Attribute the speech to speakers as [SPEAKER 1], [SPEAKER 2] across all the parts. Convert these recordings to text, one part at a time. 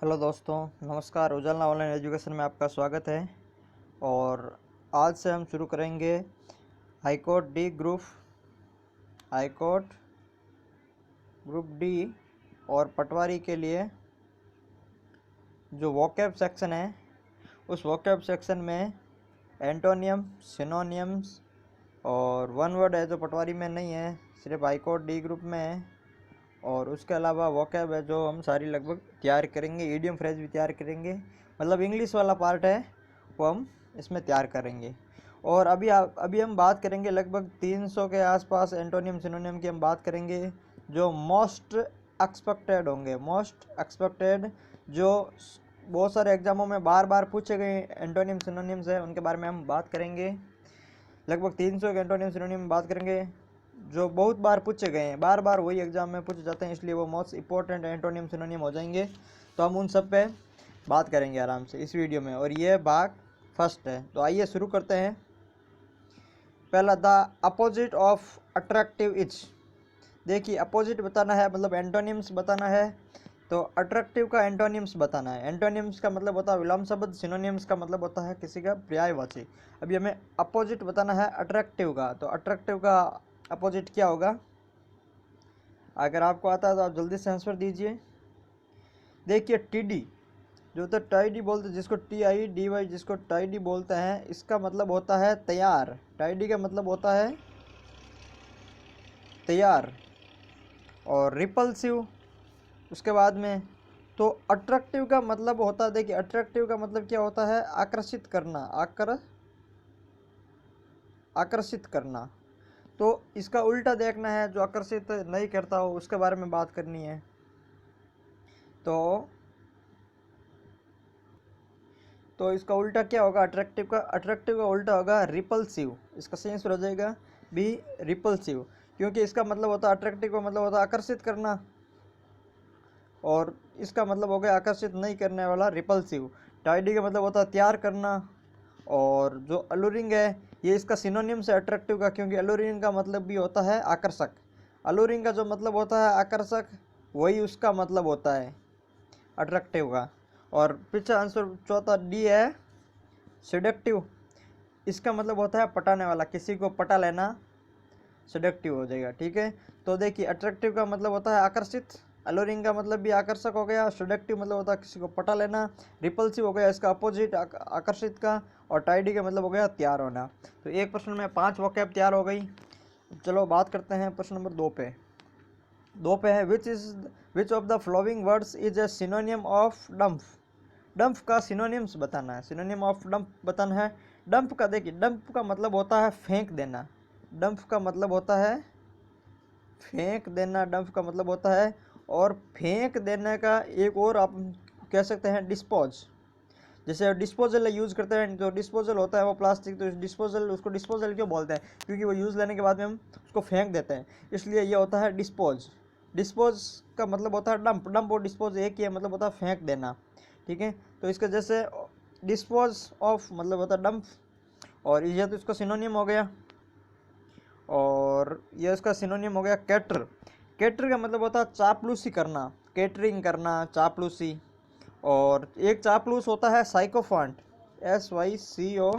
[SPEAKER 1] Hello दोस्तों, नमस्कार। उजाला online education में आपका स्वागत है। और आज से हम शुरू करेंगे high court D group, high court group D और पटवारी के लिए जो वोकैब सेक्शन है, उस वोकैब सेक्शन में एंटोनियम, सिनोनियम्स और वन वर्ड है जो पटवारी में नहीं है, सिर्फ हाईकोर्ट डी ग्रुप में है। और उसके अलावा वोकैब है जो हम सारी लगभग तैयार करेंगे। इडियम फ्रेज भी तैयार करेंगे, मतलब इंग्लिश वाला पार्ट है वो हम इसमें तैयार करेंगे। और अभी हम बात करेंगे लगभग 300 के आसपास एंटोनियम सिनोनियम की हम बात करेंगे, जो मोस्ट एक्सपेक्टेड होंगे। मोस्ट एक्सपेक्टेड जो बहुत सारे एग्जामों में बार बार पूछे गए एंटोनियम सिनोनियम्स है, उनके बारे में हम बात करेंगे। लगभग 300 के एंटोनियम सिनोनियम बात करेंगे जो बहुत बार पूछे गए हैं, बार बार वही एग्जाम में पूछे जाते हैं, इसलिए वो मोस्ट इंपॉर्टेंट एंटोनियम सिनोनियम हो जाएंगे। तो हम उन सब पे बात करेंगे आराम से इस वीडियो में, और ये भाग फर्स्ट है। तो आइए शुरू करते हैं। पहला, the opposite of attractive is. देखिए, अपोजिट बताना है मतलब एंटोनिम्स बताना है, तो अट्रैक्टिव का एंटोनिम्स बताना है। एंटोनिम्स का मतलब होता है विलोम शब्द, सिनोनिम्स का मतलब होता है किसी का पर्यायवाची। अभी हमें अपोजिट बताना है अट्रैक्टिव का, तो अट्रैक्टिव का अपोजिट क्या होगा? अगर आपको आता है तो आप जल्दी से आंसर दीजिए। देखिए, टीडी जो होता है, टाइडी बोलते हैं जिसको, TIDY जिसको टाइडी बोलते हैं, इसका मतलब होता है तैयार। टाइडी का मतलब होता है तैयार। और रिपल्सिव उसके बाद में। तो अट्रैक्टिव का मतलब होता है, देखिए अट्रैक्टिव का मतलब क्या होता है? आकर्षित करना, आकर्षित करना। तो इसका उल्टा देखना है, जो आकर्षित नहीं करता हो उसके बारे में बात करनी है। तो इसका उल्टा क्या होगा अट्रैक्टिव का? अट्रैक्टिव का उल्टा होगा रिपल्सिव। इसका सही आंसर हो जाएगा बी, रिपल्सिव। क्योंकि इसका मतलब होता है, अट्रैक्टिव का मतलब होता है आकर्षित करना, और इसका मतलब हो गया आकर्षित नहीं करने वाला, रिपल्सिव। टाइडी का मतलब होता है तैयार करना। और जो अलूरिंग है, ये इसका सिनोनिम से अट्रैक्टिव का, क्योंकि अलूरिंग का मतलब भी होता है आकर्षक। अलूरिंग का जो मतलब होता है आकर्षक, वही उसका मतलब होता है अट्रैक्टिव का। और पीछे आंसर चौथा डी है, सेडक्टिव। इसका मतलब होता है पटाने वाला, किसी को पटा लेना, सेडक्टिव हो जाएगा। ठीक है, तो देखिए अट्रैक्टिव का मतलब होता है आकर्षित, अलोरिंग का मतलब भी आकर्षक हो गया, सेडक्टिव मतलब होता है किसी को पटा लेना, रिपल्सिव हो गया इसका अपोजिट आकर्षित का, और टाइडी का मतलब हो गया तैयार होना। तो एक प्रश्न में 5 वोकैब तैयार हो गई। चलो बात करते हैं प्रश्न नंबर 2 पे। 2 पे है, which of the following words is a synonym of dump. Dump का सिनोनिम्स बताना है, सिनोनिम ऑफ डंप बताना है। डंप का, देखिए डंप का मतलब होता है फेंक देना। डंप का मतलब होता है फेंक देना, डंप का मतलब होता है। और फेंक देने का एक और आप कह सकते हैं डिस्पोज। जैसे डिस्पोजल यूज़ करते हैं, जो डिस्पोजल होता है वो प्लास्टिक, तो डिस्पोजल, उसको डिस्पोजल क्यों बोलते हैं? क्योंकि वो यूज़ लेने के बाद में हम उसको फेंक देते हैं, इसलिए ये होता है डिस्पोज। डिस्पोज का मतलब होता है डंप। डंप और डिस्पोज एक ही है, मतलब होता है फेंक देना। ठीक है, तो इसका जैसे डिस्पोज ऑफ मतलब होता है डंप, और ये तो इसका सिनोनियम हो गया। और ये इसका सिनोनियम हो गया कैटर। कैटर का मतलब होता है चापलूसी करना, कैटरिंग करना, चापलूसी। और एक चापलूस होता है साइकोफांट, SYCOCHO,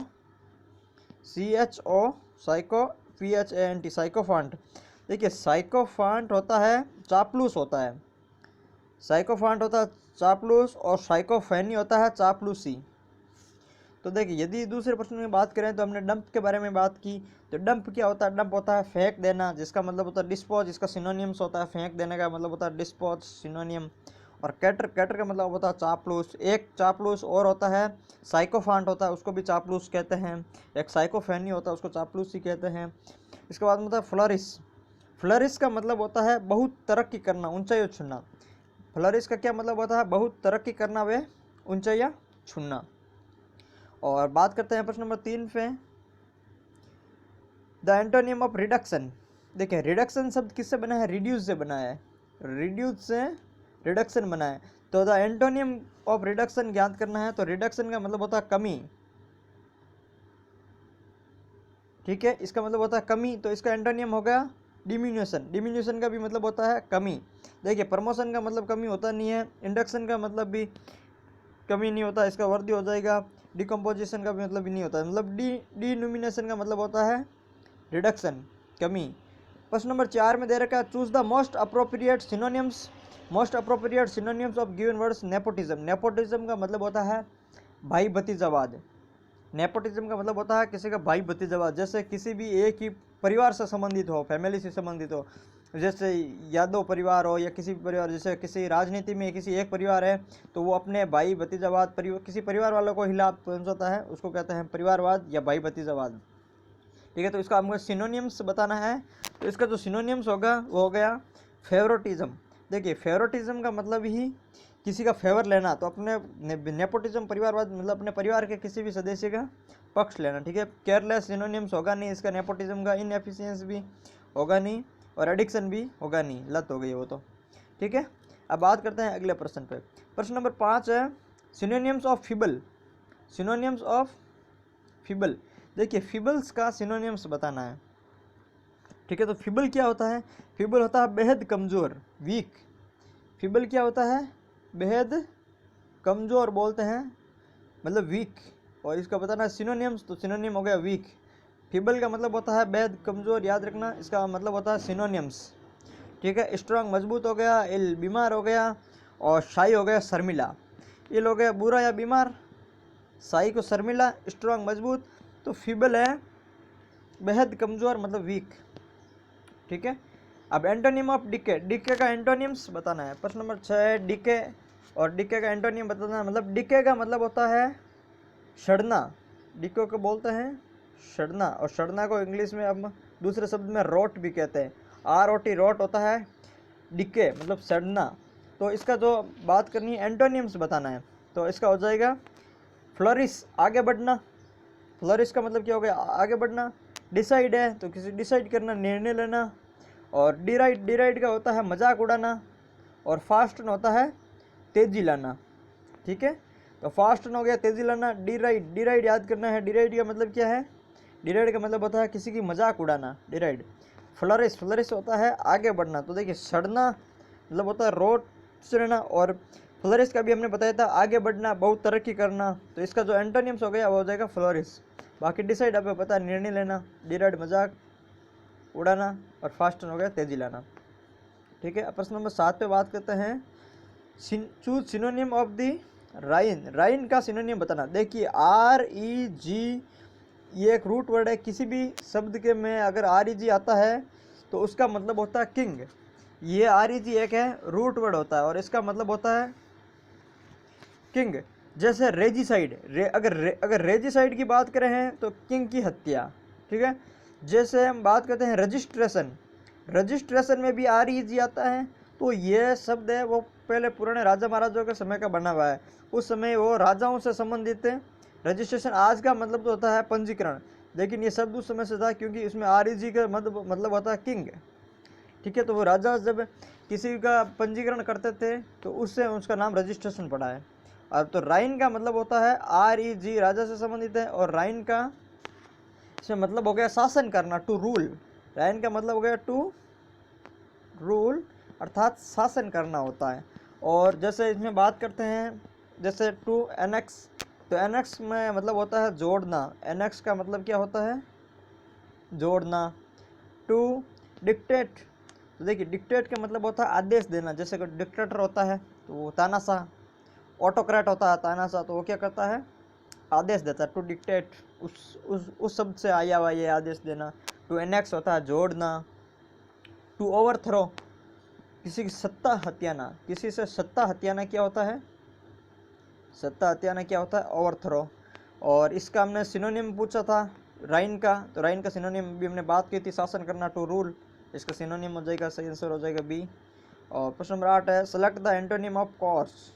[SPEAKER 1] साइको, PHANT, साइकोफांट। देखिए साइकोफांट होता है चापलूस होता है, साइकोफांट होता है चापलूस, और साइकोफैनी होता है चापलूसी। तो देखिए यदि दूसरे प्रश्न में बात करें तो हमने डंप के बारे में बात की। तो डंप क्या होता है? डंप होता है फेंक देना, जिसका मतलब होता है डिस्पोज। इसका सिनोनियम्स होता है फेंक देने का मतलब होता है डिस्पोज, सिनोनियम। और कैटर, कैटर का मतलब होता है चापलूस। एक चापलूस और होता है साइकोफांट होता है, उसको भी चापलूस कहते हैं। एक साइकोफैनी होता है, उसको चापलूस ही कहते हैं। इसके बाद में होता है फ्लरिश। फ्लरिश का मतलब होता है बहुत तरक्की करना, ऊंचाई छूना। फ्लरिश का क्या मतलब होता है? बहुत तरक्की करना व ऊंचाइयाँ छूना। और बात करते हैं प्रश्न नंबर 3 पे, द एंटोनियम ऑफ रिडक्शन। देखिए रिडक्शन शब्द किससे बना है? रिड्यूस से बना है, रिड्यूस से रिडक्शन बना है। तो द एंटोनियम ऑफ रिडक्शन ज्ञात करना है, तो रिडक्शन का मतलब होता है कमी। ठीक है, इसका मतलब होता है कमी, तो इसका एंटोनियम हो गया डिमिन्यूशन, डिमिन्यूशन का भी मतलब होता है कमी। देखिए प्रमोशन का मतलब कमी होता नहीं है, इंडक्शन का मतलब भी कमी नहीं होता, इसका वर्दी हो जाएगा। डिकम्पोजिशन का भी मतलब भी नहीं होता, मतलब डिनोमिनेशन का मतलब होता है रिडक्शन, कमी। प्रश्न नंबर 4 में दे रखा है choose the most appropriate synonyms, most appropriate synonyms of given words nepotism. Nepotism का मतलब होता है भाई भतीजावाद। नेपोटिज्म का मतलब होता है किसी का भाई भतीजावाद, जैसे किसी भी एक ही परिवार से संबंधित हो, फैमिली से संबंधित हो, जैसे यादव परिवार हो या किसी भी परिवार, जैसे किसी राजनीति में किसी एक परिवार है तो वो अपने भाई भतीजावाद किसी परिवार वालों को हिलाफ पहुंचाता है, उसको कहते हैं परिवारवाद या भाई भतीजावाद। ठीक है, तो इसका हमको सिनोनिम्स बताना है। तो इसका जो सिनोनिम्स होगा वो हो गया फेवरेटिज्म। देखिए फेवरेटिज्म का मतलब ही किसी का फेवर लेना, तो अपने नेपोटिज्म परिवारवाद मतलब अपने परिवार के किसी भी सदस्य का पक्ष लेना। ठीक है, केयरलेस सिनोनिम्स होगा नहीं इसका नेपोटिज्म का, इनएफिशिएंस भी होगा नहीं और एडिक्शन भी होगा नहीं, लत हो गई वो तो। ठीक है, अब बात करते हैं अगले प्रश्न पे। प्रश्न नंबर 5 है सिनोनिम्स ऑफ फिबल, सिनोनिम्स ऑफ फिबल। देखिए फिबल्स का सिनोनिम्स बताना है। ठीक है, तो फिबल क्या होता है? फिबल होता है बेहद कमज़ोर, वीक। फिबल क्या होता है? बेहद कमज़ोर बोलते हैं, मतलब वीक। और इसका बताना है सिनोनिम्स, तो सिनोनिम हो गया वीक। फिबल का मतलब होता है बेहद कमज़ोर, याद रखना, इसका मतलब होता है सिनोनिम्स। ठीक है, स्ट्रांग मजबूत हो गया, इल बीमार हो गया, और शाई हो गया शर्मिला। इल हो गया बुरा या बीमार, शाई को शर्मिला, स्ट्रांग मजबूत, तो फीबल है बेहद कमज़ोर मतलब वीक। ठीक है, अब एंटोनिम ऑफ डिके, डिके का एंटोनिम्स बताना है। प्रश्न नंबर 6 है डिके, और डिके का एंटोनिम बताना है। मतलब डिके का मतलब होता है सड़ना, डिके को बोलते हैं सड़ना, और सड़ना को इंग्लिश में अब दूसरे शब्द में रोट भी कहते हैं, ROT रोट होता है, डिके मतलब सड़ना। तो इसका जो बात करनी है एंटोनिम्स बताना है, तो इसका हो जाएगा फ्लोरिश, आगे बढ़ना। फ्लोरिश का मतलब क्या हो गया? आगे बढ़ना। डिसाइड है तो किसी डिसाइड करना, निर्णय लेना। और डिराइड, डिराइड का होता है मजाक उड़ाना। और फास्टन होता है तेजी लाना। ठीक है, तो फास्टन हो गया तेजी लाना। डिराइड, डिराइड याद करना है, डिराइड का मतलब क्या है? डिराइड का मतलब होता है किसी की मजाक उड़ाना, डिराइड। फ्लरिश, फ्लरिश होता है आगे बढ़ना। तो देखिए सड़ना मतलब होता है रोड से रहना, और फ्लरिश का भी हमने बताया था आगे बढ़ना, बहुत तरक्की करना। तो इसका जो एंटोनिम्स हो गया वो हो जाएगा फ्लोरिश। बाकी डिसाइड आपको पता है निर्णय लेना, डिराइड मजाक उड़ाना, और फास्टन हो गया तेजी लाना। ठीक है, प्रश्न नंबर 7 पे बात करते हैं चूज सिनोनिम ऑफ द राइन। राइन का सिनोनिम बताना। देखिए REG ये एक रूट वर्ड है, किसी भी शब्द के में अगर REG आता है तो उसका मतलब होता है किंग। ये REG एक है रूट वर्ड होता है और इसका मतलब होता है किंग। जैसे रेजिसाइड, अगर रेजिसाइड की बात करें हैं तो किंग की हत्या। ठीक है, जैसे हम बात करते हैं रजिस्ट्रेशन, रजिस्ट्रेशन में भी REG आता है। तो ये शब्द है वो पहले पुराने राजा महाराजाओं के समय का बना हुआ है, उस समय वो राजाओं से संबंधित है। रजिस्ट्रेशन आज का मतलब तो होता है पंजीकरण, लेकिन ये शब्द उस समय से था क्योंकि इसमें REG का मतलब होता है किंग। ठीक है, तो वो राजा जब किसी का पंजीकरण करते थे तो उससे उसका नाम रजिस्ट्रेशन पड़ा है। अब तो राइन का मतलब होता है REG, राजा से संबंधित है, और राइन का इसमें मतलब हो गया शासन करना, टू रूल। राइन का मतलब हो गया टू रूल, अर्थात शासन करना होता है। और जैसे इसमें बात करते हैं जैसे टू एनेक्स, तो एनेक्स में मतलब होता है जोड़ना। एनेक्स का मतलब क्या होता है? जोड़ना। टू डिक्टेट, तो देखिए डिक्टेट का मतलब होता है आदेश देना। जैसे कोई डिक्टेटर होता है तो वो तानाशाह, ऑटोक्रेट होता है तानाशाह, तो वो क्या करता है? आदेश देता है। टू डिक्टेट उस शब्द से आया हुआ ये आदेश देना। टू एनेक्स होता है जोड़ना। टू ओवरथ्रो, किसी की सत्ता हत्याना, किसी से सत्ता हत्याना क्या होता है? सत्ता हत्याना क्या होता है? ओवरथ्रो। और इसका हमने सिनोनिम पूछा था राइन का, तो राइन का सिनोनिम भी हमने बात की थी, शासन करना, टू रूल। इसका सिनोनिम हो जाएगा, सही आंसर हो जाएगा बी। और प्रश्न नंबर 8 है select the antonym of course.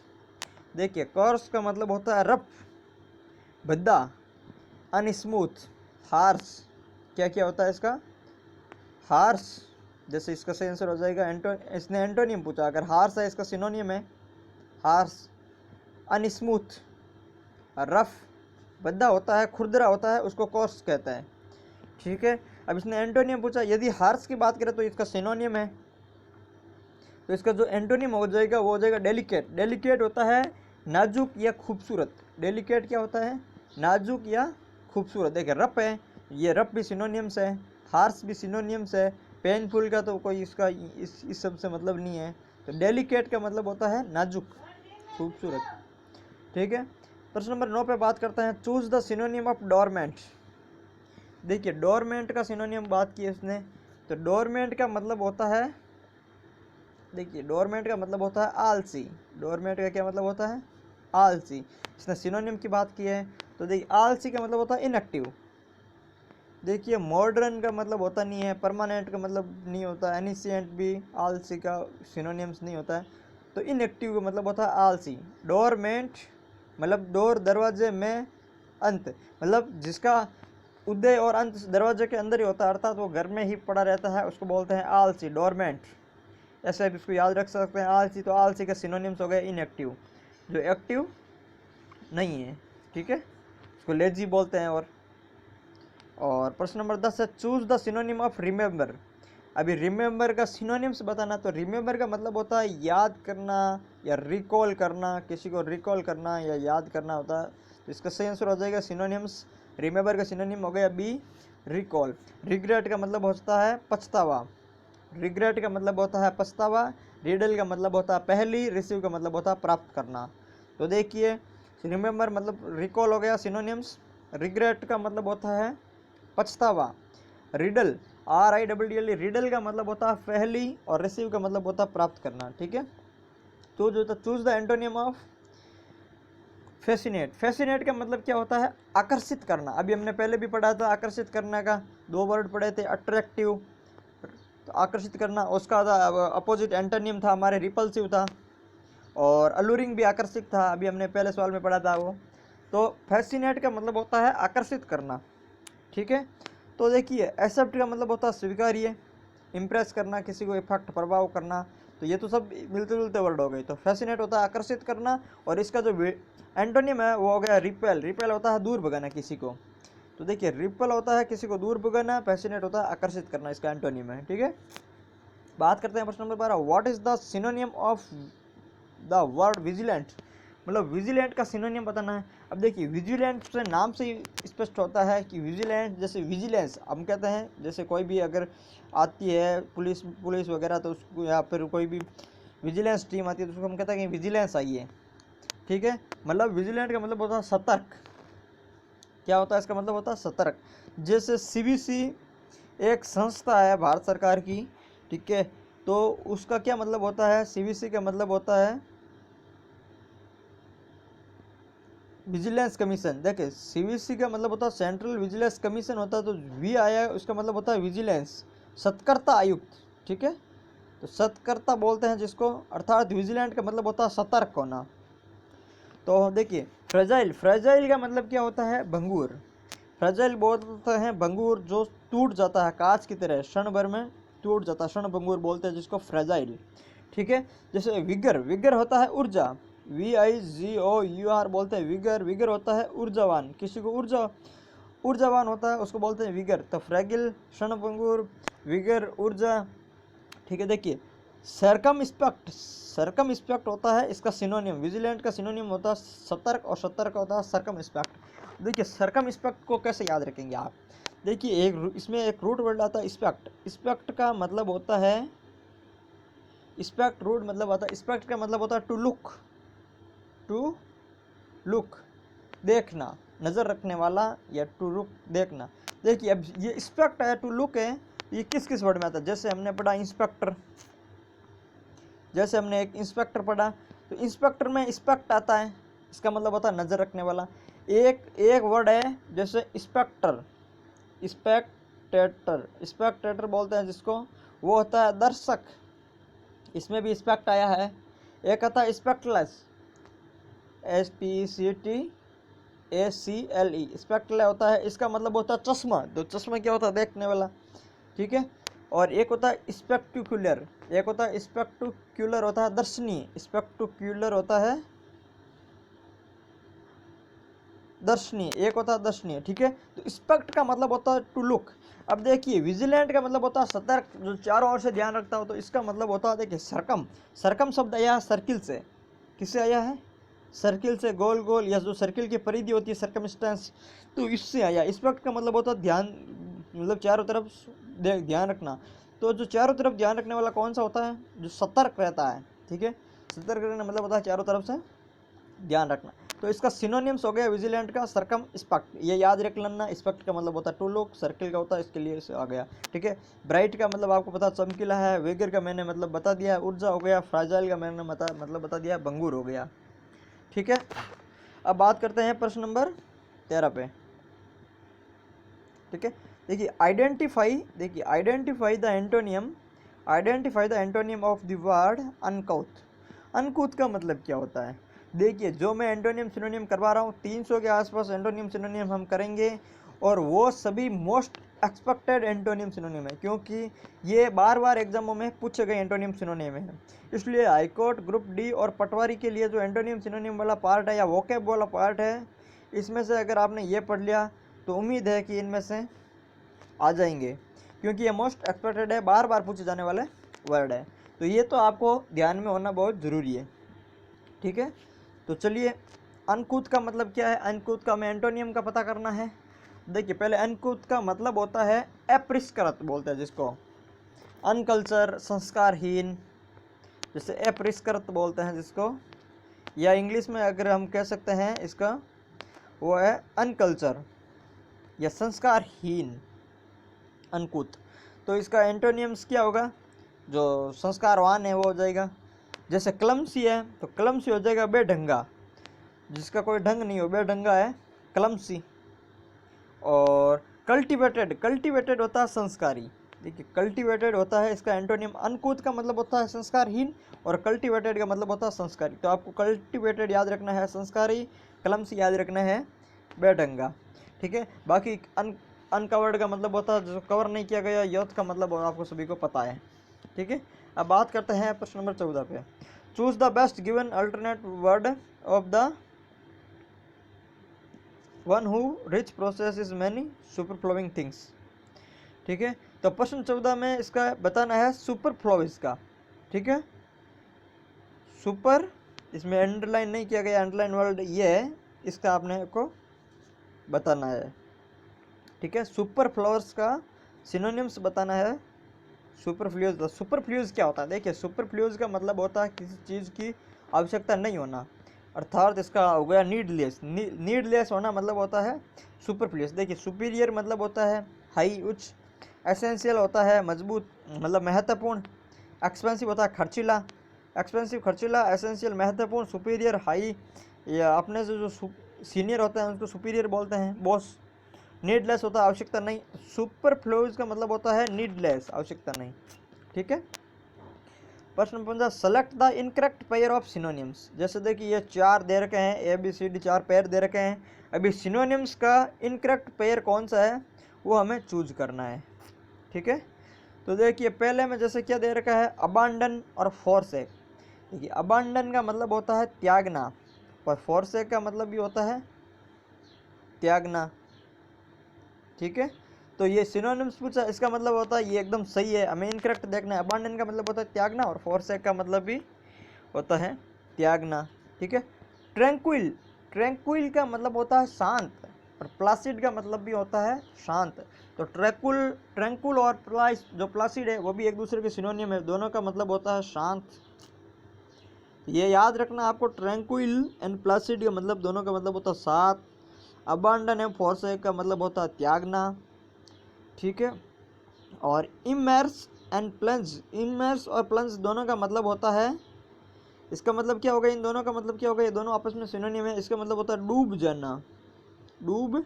[SPEAKER 1] देखिए कोर्स का मतलब होता है रफ, भद्दा, अनस्मूथ, हार्श। क्या क्या होता है इसका? हार्श। जैसे इसका सही आंसर हो जाएगा इसने एंटोनिम पूछा, अगर हार्श है इसका सिनोनिम है हार्श। अनस्मूथ, रफ, भद्दा होता है, खुरदरा होता है, उसको कोर्स कहते हैं। ठीक है, अब इसने एंटोनियम पूछा, यदि हार्श की बात करें तो इसका सिनोनियम है, तो इसका जो एंटोनियम हो जाएगा वो हो जाएगा डेलिकेट। डेलिकेट होता है नाजुक या खूबसूरत। डेलिकेट क्या होता है? नाजुक या खूबसूरत। देखिए रफ है, ये रफ भी सिनोनियम्स है, हार्श भी सिनोनियम्स है, पेनफुल का तो कोई इसका इस सब से मतलब नहीं है। तो डेलिकेट का मतलब होता है नाजुक, खूबसूरत। ठीक है, प्रश्न नंबर 9 पे बात करते हैं, choose the synonym of dormant. देखिए डोरमेंट का सिनोनियम बात की इसने, तो डोरमेंट का मतलब होता है, देखिए डोरमेंट का मतलब होता है आलसी। डोरमेंट का क्या मतलब होता है? आलसी। इसने सिनोनिम की बात की है, तो देखिए आलसी का मतलब होता है इनएक्टिव। देखिए मॉडर्न का मतलब होता नहीं है, परमानेंट का मतलब नहीं होता, एनिशिएंट भी आलसी का सिनोनिम्स नहीं होता है। तो इनएक्टिव का मतलब होता है आलसी। डोरमेंट मतलब डोर दरवाजे में, अंत मतलब जिसका उदय और अंत दरवाजे के अंदर ही होता है, अर्थात वो घर में ही पड़ा रहता है, उसको बोलते हैं आलसी, डोरमेंट। ऐसे आप इसको याद रख सकते हैं आलसी। तो आलसी के सिनोनिम्स हो गए इनएक्टिव, जो एक्टिव नहीं है। ठीक है, इसको लेजी बोलते हैं। और प्रश्न नंबर 10 है, choose the synonym of remember. अभी रिमेंबर का सिनोनिम्स बताना, तो रिमेंबर का मतलब होता है याद करना या रिकॉल करना, किसी को रिकॉल करना या याद करना होता है। तो इसका सही आंसर हो जाएगा सिनोनिम्स। रिमेंबर का सिनोनिम हो गया बी, रिकॉल। रिग्रेट का मतलब होता है पछतावा। रिग्रेट का मतलब होता है पछतावा। रिडल का मतलब होता है पहली। रिसीव का मतलब होता है प्राप्त करना। तो देखिए रिमेंबर मतलब रिकॉल हो गया सिनोनिम्स। रिग्रेट का मतलब होता है पछतावा। रिडल RIDDLE, रिडल का मतलब होता है पहली, और रिसीव का मतलब होता है प्राप्त करना। ठीक है, तो जो था choose the antonym of fascinate. Fascinate का मतलब क्या होता है? आकर्षित करना। अभी हमने पहले भी पढ़ा था आकर्षित करने का, 2 वर्ड पढ़े थे, अट्रैक्टिव, तो आकर्षित करना। उसका अपोजिट एंटोनियम था हमारे रिपल्सिव था, और अलूरिंग भी आकर्षित था, अभी हमने पहले सवाल में पढ़ा था वो। तो फैसिनेट का मतलब होता है आकर्षित करना। ठीक है, तो देखिए एक्सेप्ट का मतलब होता है स्वीकार्य, इम्प्रेस करना, किसी को इफेक्ट प्रभाव करना। तो ये तो सब मिलते जुलते वर्ड हो गए। तो फैसिनेट होता है आकर्षित करना, और इसका जो एंटोनिम है वो हो गया रिपेल। रिपेल होता है दूर भगाना किसी को। तो देखिए रिपेल होता है किसी को दूर भगाना, फैसिनेट होता है आकर्षित करना, इसका एंटोनिम है। ठीक है, बात करते हैं प्रश्न number 12, what is the synonym of the word vigilant. मतलब विजिलेंट का सिनोनियम बताना है। अब देखिए विजिलेंट से नाम से ही स्पष्ट होता है कि विजिलेंट, जैसे विजिलेंस हम कहते हैं, जैसे कोई भी अगर आती है पुलिस वगैरह, तो उसको, या फिर कोई भी विजिलेंस टीम आती है, तो उसको हम कहते हैं कि विजिलेंस आई है। ठीक है, मतलब विजिलेंट का मतलब होता है सतर्क। क्या होता है इसका मतलब? होता है सतर्क। जैसे CBC एक संस्था है भारत सरकार की, ठीक है, तो उसका क्या मतलब होता है? CBC का मतलब होता है विजिलेंस कमीशन। देखिए CBC का मतलब होता है सेंट्रल विजिलेंस कमीशन होता है, तो वी आया है, उसका मतलब होता है विजिलेंस, सतर्कता आयुक्त। ठीक है, तो सतर्कता बोलते हैं जिसको, अर्थात विजिलेंट का मतलब होता है सतर्क होना। तो देखिए फ्रेजाइल, फ्रेजाइल का मतलब क्या होता है? भंगुर। फ्रेजाइल बोलते हैं भंगुर, जो टूट जाता है कांच की तरह, क्षण भर में टूट जाता है, क्षण भंगुर बोलते हैं जिसको, फ्रेजाइल। ठीक है, जैसे विगर, विगर होता है ऊर्जा, VIGOUR बोलते हैं विगर। विगर होता है ऊर्जावान, किसी को ऊर्जावान होता है उसको बोलते हैं विगर। तो फ्रैगिल, क्षणभंगुर, विगर, ऊर्जा। ठीक है, देखिए सरकमस्पेक्ट, सरकमस्पेक्ट होता है इसका सिनोनियम। विजिलेंट का सिनोनियम होता है सतर्क, और सतर्क होता है सरकमस्पेक्ट। देखिए सरकमस्पेक्ट को कैसे याद रखेंगे आप? देखिए इसमें एक रूट वर्ड आता है स्पेक्ट। स्पेक्ट का मतलब होता है, स्पेक्ट रूट मतलब आता है, स्पेक्ट का मतलब होता है टू लुक। टू लुक देखना, नज़र रखने वाला, या टू लुक देखना। देखिए अब ये स्पेक्ट है, टू लुक है, ये किस किस वर्ड में आता है? जैसे हमने पढ़ा इंस्पेक्टर, जैसे हमने एक इंस्पेक्टर पढ़ा, तो इंस्पेक्टर में स्पेक्ट आता है, इसका मतलब होता है नज़र रखने वाला। एक वर्ड है जैसे इंस्पेक्टर, स्पेक्टेटर, स्पेक्टेटर बोलते हैं जिसको, वो होता है दर्शक, इसमें भी स्पेक्ट आया है। एक आता है स्पेक्टलेस, SPECTACLE, स्पेक्टलेस होता है, इसका मतलब होता है चश्मा। तो चश्मा क्या होता है? देखने वाला। ठीक है, और एक होता है स्पेक्टिकुलर, एक होता है स्पेक्टिकुलर होता है दर्शनीय, स्पेक्टिकुलर होता है दर्शनीय, एक होता है दर्शनीय, ठीक है। तो एक्सपेक्ट का मतलब होता है टू लुक। अब देखिए विजिलेंट का मतलब होता है सतर्क, जो चारों ओर से ध्यान रखता हो। तो इसका मतलब होता है देखिए सरकम, सरकम शब्द आया है सर्किल से, किससे आया है, सर्किल से, गोल गोल, या जो सर्किल की परिधि होती है सर्कमस्टेंस, तो इससे आया। एक्सपेक्ट का मतलब होता है ध्यान, मतलब चारों तरफ ध्यान रखना। तो जो चारों तरफ ध्यान रखने वाला कौन सा होता है, जो सतर्क रहता है, ठीक है। सतर्क रहना मतलब होता है चारों तरफ से ध्यान रखना। तो इसका सिनोनिम्स हो गया विजिलेंट का सरकम स्पेक्ट, ये याद रख लेना। स्पेक्ट का मतलब होता है टू लुक, सर्किल का होता है, इसके लिए इसे आ गया, ठीक है। ब्राइट का मतलब आपको पता चमकीला है, वेगर का मैंने मतलब बता दिया, ऊर्जा हो गया, फ्राजाइल का मैंने मतलब बता दिया, भंगुर हो गया, ठीक है। अब बात करते हैं प्रश्न नंबर 13 पे, ठीक है। देखिए identify the antonym of the word uncouth. Uncouth का मतलब क्या होता है। देखिए जो मैं एंटोनियम सिनोनियम करवा रहा हूँ 300 के आसपास एंटोनियम सिनोनियम हम करेंगे, और वो सभी मोस्ट एक्सपेक्टेड एंटोनियम सिनोनियम है, क्योंकि ये बार बार एग्जामों में पूछे गए एंटोनियम सिनोनियम है। इसलिए हाईकोर्ट ग्रुप डी और पटवारी के लिए जो एंटोनियम सिनोनियम वाला पार्ट है या वोकैब वाला पार्ट है, इसमें से अगर आपने ये पढ़ लिया तो उम्मीद है कि इनमें से आ जाएंगे, क्योंकि ये मोस्ट एक्सपेक्टेड है, बार बार पूछे जाने वाले वर्ड है। तो ये तो आपको ध्यान में होना बहुत ज़रूरी है, ठीक है। तो चलिए अनकूथ का मतलब क्या है, अनकूथ का हमें एंटोनियम का पता करना है। देखिए पहले अनकूथ का मतलब होता है अपरिष्कृत, बोलते हैं जिसको, अनकल्चर, संस्कारहीन, जैसे अपरिष्कृत बोलते हैं जिसको, या इंग्लिश में अगर हम कह सकते हैं इसका, वो है अनकल्चर या संस्कारहीन, अनकूथ। तो इसका एंटोनियम्स क्या होगा, जो संस्कारवान है वो हो जाएगा। जैसे क्लमसी है तो क्लमसी हो जाएगा बेढंगा, जिसका कोई ढंग नहीं हो, बेढंगा है क्लमसी। और कल्टीवेटेड होता है संस्कारी। देखिए कल्टीवेटेड होता है इसका एंटोनियम, अनकूथ का मतलब होता है संस्कारहीन, और कल्टीवेटेड का मतलब होता है संस्कारी। तो आपको कल्टीवेटेड याद रखना है संस्कारी, क्लमसी याद रखना है बेढंगा, ठीक है। बाकी अनकवर्ड का मतलब होता है जो कवर नहीं किया गया, यौथ का मतलब आपको सभी को पता है, ठीक है। अब बात करते हैं प्रश्न नंबर 14 पे। Choose the best given alternate word of the one who rich process is many superfluous things, ठीक है। तो प्रश्न 14 में इसका बताना है सुपरफ्लो इसका, ठीक है। सुपर, इसमें अंडरलाइन नहीं किया गया, अंडरलाइन वर्ड ये है, इसका आपने को बताना है, ठीक है। सुपरफ्लोअर्स का सिनोनिम्स बताना है। सुपरफ्लूज, सुपरफ्लूज क्या होता है, देखिए सुपरफ्लूज का मतलब होता है किसी चीज़ की आवश्यकता नहीं होना, अर्थात इसका हो गया नीडलेस, नीडलेस होना मतलब होता है सुपरफ्लूज। देखिए सुपीरियर मतलब होता है हाई, उच्च, एसेंशियल होता है मजबूत मतलब महत्वपूर्ण, एक्सपेंसिव होता है खर्चीला, एक्सपेंसिव खर्चीला, एसेंशियल महत्वपूर्ण, सुपीरियर हाई, या अपने से जो सीनियर होते हैं उनको सुपीरियर बोलते हैं, बॉस। नीडलेस होता है आवश्यकता नहीं, सुपरफ्लूज का मतलब होता है नीडलेस, आवश्यकता नहीं, ठीक है। प्रश्न 15, select the incorrect pair of synonyms. जैसे देखिए ये 4 दे रखे हैं, A B C D 4 pair दे रखे हैं। अभी सिनोनिम्स का इनकरेक्ट पेयर कौन सा है वो हमें चूज करना है, ठीक है। तो देखिए पहले में जैसे क्या दे रखा है, अबांडन और फॉरसेक। देखिए अबांडन का मतलब होता है त्यागना, और फॉरसेक का मतलब भी होता है त्यागना, ठीक है। तो ये सिनोनिम्स पूछा, इसका मतलब होता है ये एकदम सही है, हमें इनकरेक्ट देखना है। अबांडन का मतलब होता है त्यागना, और फॉरसेक का मतलब भी होता है त्यागना, ठीक है। ट्रैंक्विल, ट्रैंक्विल का मतलब होता है शांत, और प्लासिड का मतलब भी होता है शांत। तो ट्रैंक्विल और जो प्लासिड है वो भी एक दूसरे के सिनोनियम है, दोनों का मतलब होता है शांत। ये याद रखना आपको, ट्रैंक्विल एंड प्लासिड का मतलब दोनों का मतलब होता है शांत। अबांडन एंड फॉरसेक का मतलब होता है त्यागना, ठीक है। और इमर्स एंड प्लंज, इमर्स और प्लंज दोनों का मतलब होता है, इसका मतलब क्या होगा, इन दोनों का मतलब क्या होगा, ये दोनों आपस में सिनोनिम है। इसका मतलब होता है डूब जाना, डूब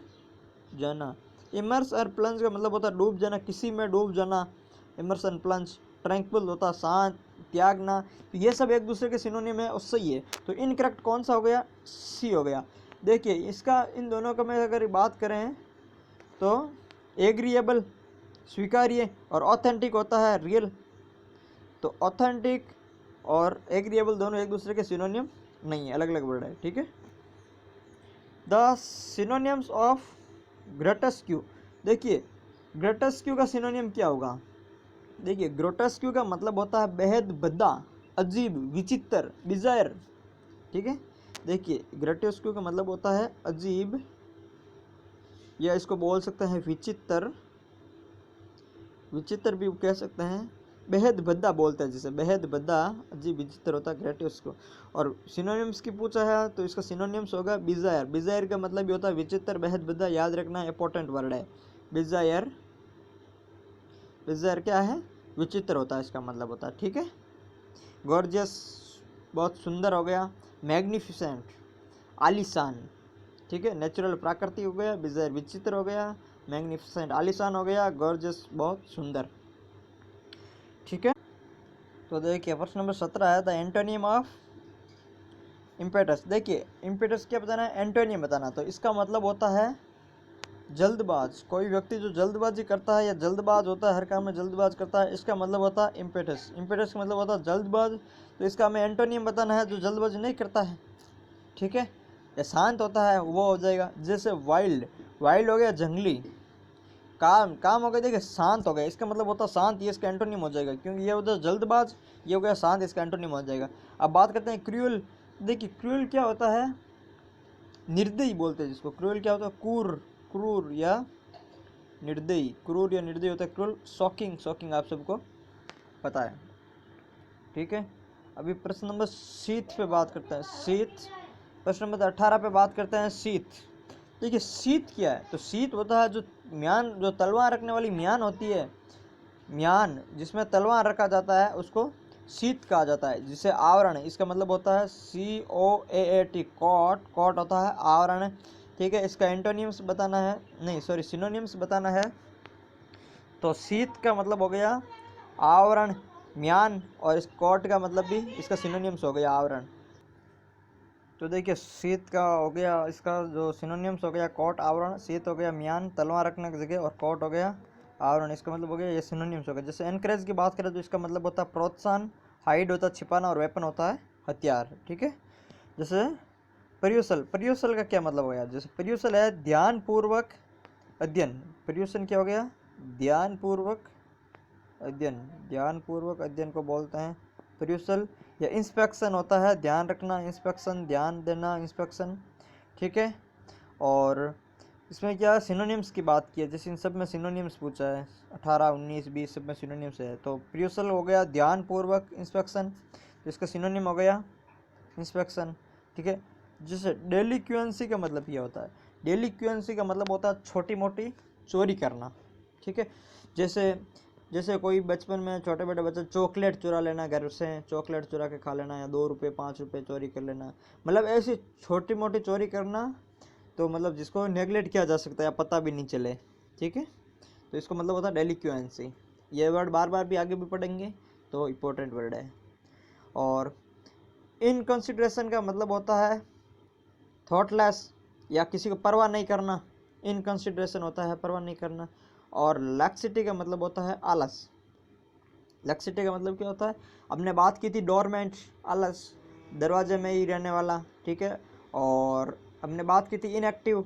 [SPEAKER 1] जाना। इमर्स और प्लंज का मतलब होता है डूब जाना, किसी में डूब जाना, इमर्स एंड प्लंज। ट्रैंक्विल होता है शांत, त्यागना। तो ये सब एक दूसरे के सिनोनिम है, उससे ही है। तो इनकरेक्ट कौन सा हो गया, सी हो गया। देखिए इसका इन दोनों का में अगर बात करें तो एग्रीएबल स्वीकार्य, और ऑथेंटिक होता है रियल। तो ऑथेंटिक और एग्रीएबल दोनों एक दूसरे के सिनोनिम नहीं है, अलग अलग वर्ड है, ठीक है। The synonyms of grotesque. देखिए ग्रोटेस्क्यू का सिनोनियम क्या होगा? देखिए ग्रोटेस्क्यू का मतलब होता है बेहद भद्दा, अजीब, विचित्र, बिजायर। ठीक है, देखिए ग्रोटेस्क्यू का मतलब होता है अजीब, या इसको बोल सकते हैं विचित्र, विचित्र भी कह सकते हैं, बेहद भद्दा बोलते हैं जिसे, बेहद भद्दा, अजीब, विचित्र होता है ग्रेटियस। और सिनोनिम्स की पूछा है तो इसका सिनोनिम्स होगा बिजायर। बिजायर का मतलब भी होता है विचित्र, बेहद भद्दा, याद रखना इंपॉर्टेंट वर्ड है बिजायर। बिजायर क्या है? विचित्र होता है, इसका मतलब होता है। ठीक है, गॉर्जियस बहुत सुंदर हो गया, मैग्निफिसेंट आलीशान। ठीक है, नेचुरल प्राकृतिक हो गया, बिजायर विचित्र हो गया, मैग्निफिसेंट आलीशान हो गया, गॉर्जियस बहुत सुंदर। ठीक है, तो देखिए प्रश्न नंबर 17 है द एंटोनियम ऑफ इम्पेटस। देखिए इम्पेटस क्या बताना है? एंटोनियम बताना। तो इसका मतलब होता है जल्दबाज। कोई व्यक्ति जो जल्दबाजी करता है या जल्दबाज होता है, हर काम में जल्दबाज करता है, इसका मतलब होता है इम्पेटस। इम्पेटस का मतलब होता है जल्दबाज। तो इसका हमें एंटोनियम बताना है जो जल्दबाजी नहीं करता है। ठीक है, या शांत होता है वो हो जाएगा। जैसे वाइल्ड, वाइल्ड हो गया जंगली, काम काम हो गया देखिए शांत हो गया, इसका मतलब होता है शांत, ये इसका एंटोनिम हो जाएगा, क्योंकि ये होता है जल्दबाज, ये हो गया शांत, इसका एंटोनिम हो जाएगा। अब बात करते हैं क्रूअल। देखिए क्रूअल क्या होता है? निर्दयी बोलते हैं जिसको। क्रूअल क्या होता है? क्रूर या निर्दयी। क्रूर या निर्दयी होता है क्रूअल। शॉकिंग, शॉकिंग आप सबको पता है। ठीक है, अभी प्रश्न नंबर शीत पे बात करते हैं। शीत, प्रश्न नंबर 18 पे बात करते हैं शीत। देखिए शीत क्या है? तो शीत होता है जो म्यान, जो तलवार रखने वाली म्यान होती है, म्यान जिसमें तलवार रखा जाता है उसको शीत कहा जाता है। जिसे आवरण, इसका मतलब होता है COAT, कॉट। कॉट होता है आवरण। ठीक है, इसका एंटोनियम्स बताना है, नहीं सॉरी सिनोनिम्स बताना है। तो शीत का मतलब हो गया आवरण, म्यान, और इस कॉट का मतलब भी इसका सिनोनिम्स हो गया आवरण। तो देखिए शीत का हो गया, इसका जो सिनोनिम्स हो गया कॉट, आवरण। शीत हो गया म्यान, तलवार रखने की जगह, और कॉट हो गया आवरण, इसका मतलब हो गया ये सिनोनिम्स हो गया। जैसे एनकरेज की बात करें तो इसका मतलब होता है प्रोत्साहन, हाइड होता है छिपाना, और वेपन होता है हथियार। ठीक है, जैसे पर्यूसल, पर्यूसल का क्या मतलब हो गया? जैसे पर्यूसल है ध्यानपूर्वक अध्ययन। पर्यूषण क्या हो गया? ध्यानपूर्वक अध्ययन, ध्यानपूर्वक अध्ययन को बोलते हैं पर्यूसल। या इंस्पेक्शन होता है ध्यान रखना, इंस्पेक्शन, ध्यान देना, इंस्पेक्शन। ठीक है, और इसमें क्या सिनोनिम्स की बात की है, जैसे इन सब में सिनोनिम्स पूछा है, 18, 19, 20 सब में सिनोनिम्स है। तो पर्यूसल हो गया ध्यानपूर्वक इंस्पेक्शन, तो इसका सिनोनिम हो गया इंस्पेक्शन। ठीक है, जैसे डेलिक्वेंसी का मतलब क्या होता है? डेलिक्वेंसी का मतलब होता है छोटी मोटी चोरी करना। ठीक है, जैसे जैसे कोई बचपन में छोटे बड़े बच्चे चॉकलेट चुरा लेना, घर से चॉकलेट चुरा के खा लेना, या 2 रुपये 5 रुपये चोरी कर लेना, मतलब ऐसी छोटी मोटी चोरी करना, तो मतलब जिसको नेगलेक्ट किया जा सकता है या पता भी नहीं चले। ठीक है, तो इसको मतलब होता है डेलिक्वेंसी। ये वर्ड बार बार भी आगे भी पढ़ेंगे, तो इम्पोर्टेंट वर्ड है। और इनकंसिडरेशन का मतलब होता है थॉटलेस, या किसी को परवाह नहीं करना, इनकंसिडरेशन होता है परवाह नहीं करना। और लैक्सिटी का मतलब होता है आलस। लैक्सिटी का मतलब क्या होता है? हमने बात की थी डोरमेंट, आलस, दरवाजे में ही रहने वाला। ठीक है, और हमने बात की थी इनएक्टिव।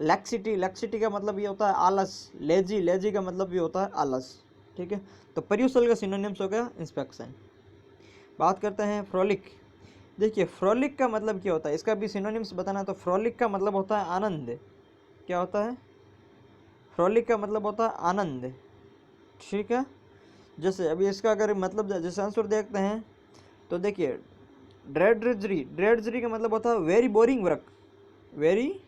[SPEAKER 1] लैक्सिटी, लैक्सिटी का मतलब ये होता है आलस। लेजी, लेजी का मतलब ये होता है आलस। ठीक है, तो पर्यूसल का सिनोनिम्स हो गया इंस्पेक्शन। बात करते हैं फ्रोलिक। देखिए फ्रोलिक का मतलब क्या होता है, इसका भी सिनोनिम्स बताना है। तो फ्रोलिक का मतलब होता है आनंद। क्या होता है? फ्रोलिक का मतलब होता है आनंद। ठीक है, जैसे अभी इसका अगर मतलब जैसे आंसर देखते हैं तो देखिए ड्रेडजरी, ड्रेडजरी का मतलब होता है very boring work. Very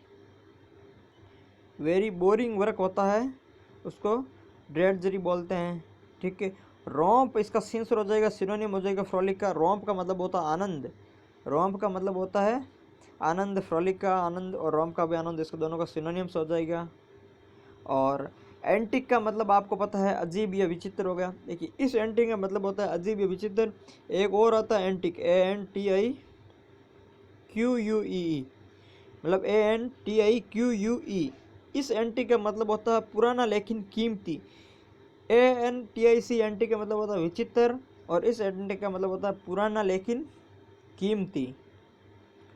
[SPEAKER 1] very boring work होता है, उसको ड्रेडजरी बोलते हैं। ठीक है, रोम्प, इसका सिंसर हो जाएगा, सिनोनिम हो जाएगा फ्रोलिक का। रोम्प का मतलब होता है आनंद। रोम्प का मतलब होता है आनंद। फ्रोलिक का आनंद और रोम्प का भी आनंद, इसको दोनों का सिनोनिम्स हो जाएगा। और एंटिक का मतलब आपको पता है अजीब या विचित्र हो गया। देखिए इस एंटिक का मतलब होता है अजीब या विचित्र। एक और आता है एंटिक, ANTIQUEE, मतलब ANTIQUE। इस एंटिक का मतलब होता है पुराना लेकिन कीमती। ANTIC, एंटिक का मतलब होता है विचित्र, और इस एंटिक का मतलब होता है पुराना लेकिन कीमती।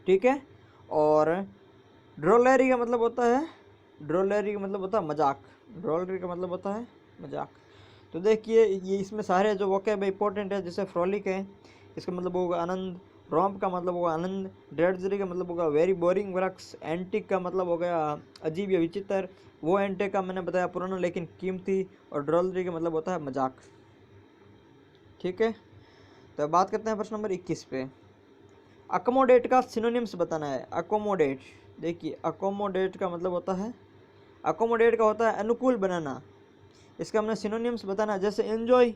[SPEAKER 1] ठीक है, और ड्रोलरी का मतलब होता है, ड्रोलरी का मतलब होता है मजाक, ड्रोलरी का मतलब होता है मजाक। तो देखिए ये इसमें सारे जो वोकैब इंपॉर्टेंट है, जैसे फ्रॉलिक है, इसका मतलब होगा आनंद, रोम्प का मतलब होगा आनंद, ड्रेडजरी का मतलब होगा वेरी बोरिंग वर्क्स, एंटिक का मतलब हो गया अजीब या विचित्र, वो एंटिक का मैंने बताया पुराना लेकिन कीमती, और ड्रोलरी का मतलब होता है मजाक। ठीक है, तो बात करते हैं प्रश्न नंबर 21 पे। अकोमोडेट का सिनोनिम्स बताना है। अकोमोडेट, देखिए अकोमोडेट का मतलब होता है, अकोमोडेट का होता है अनुकूल बनाना, इसका हमने सिनोनिम्स बताना है। जैसे एंजॉय,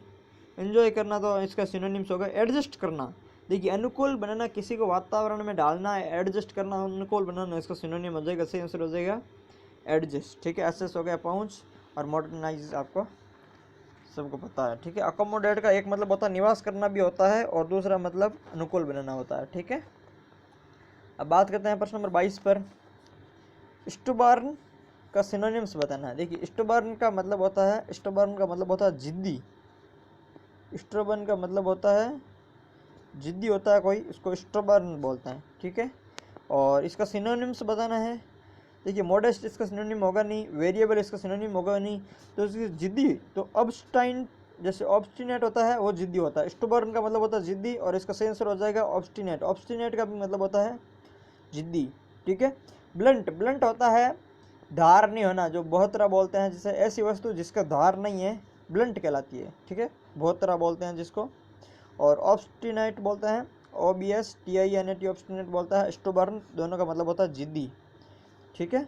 [SPEAKER 1] एंजॉय करना तो इसका सिनोनिम्स होगा एडजस्ट करना। देखिए अनुकूल बनाना, किसी को वातावरण में डालना है, एडजस्ट करना, अनुकूल बनाना, इसका सिनोनिम हो जाएगा, सही आंसर हो जाएगा एडजस्ट। ठीक है, एसेस हो गया पहुंच, और मॉडर्नाइज आपको सबको पता है। ठीक है, अकोमोडेट का एक मतलब होता है निवास करना भी होता है, और दूसरा मतलब अनुकूल बनाना होता है। ठीक है, अब बात करते हैं प्रश्न नंबर 22 पर। स्टुबर्न का सिनोनिम्स बताना है। देखिए स्टुबर्न का मतलब होता है, स्टुबर्न का मतलब होता है जिद्दी, स्टुबर्न का मतलब होता है जिद्दी होता है कोई, इसको स्टुबर्न बोलते हैं। ठीक है, और इसका सिनोनिम्स बताना है। देखिए मॉडेस्ट इसका सिनोनिम होगा नहीं, वेरिएबल इसका सिनोनिम होगा नहीं, तो इसकी जिद्दी, तो ऑब्स्टाइन, जैसे ऑब्स्टिनेट होता है वो जिद्दी होता है, स्टुबर्न का मतलब होता है जिद्दी, और इसका सही आंसर हो जाएगा ऑब्स्टिनेट। ऑब्स्टिनेट का भी मतलब होता है जिद्दी। ठीक है, ब्लंट, ब्लंट होता है धार नहीं होना, जो बहुत तरह बोलते हैं, जैसे ऐसी वस्तु जिसका धार नहीं है ब्लंट कहलाती है। ठीक है, बहुत तरह बोलते हैं जिसको, और ऑब्स्टिनेट बोलते हैं, OBSTINAT ऑब्स्टिनेट बोलता है, स्टुबर्न दोनों का मतलब होता है जिद्दी। ठीक है,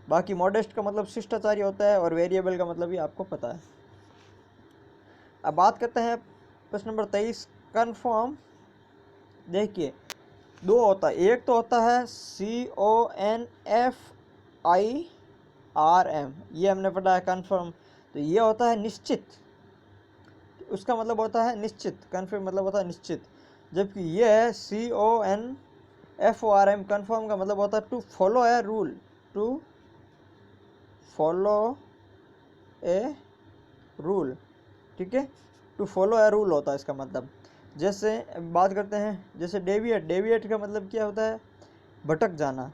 [SPEAKER 1] बाकी मॉडेस्ट का मतलब शिष्टाचारी होता है, और वेरिएबल का मतलब भी आपको पता है। अब बात करते हैं प्रश्न नंबर 23, कन्फर्म। देखिए दो होता है, एक तो होता है CONFIRM, ये हमने पढ़ा है कन्फर्म, तो ये होता है निश्चित, उसका मतलब होता है निश्चित, कन्फर्म मतलब होता है निश्चित, जबकि ये है CONFORM, कन्फर्म का मतलब होता है to follow a rule, to follow a rule. ठीक है, टू फॉलो ए रूल होता है इसका मतलब। जैसे बात करते हैं, जैसे डेविएट, डेविएट का मतलब क्या होता है भटक जाना,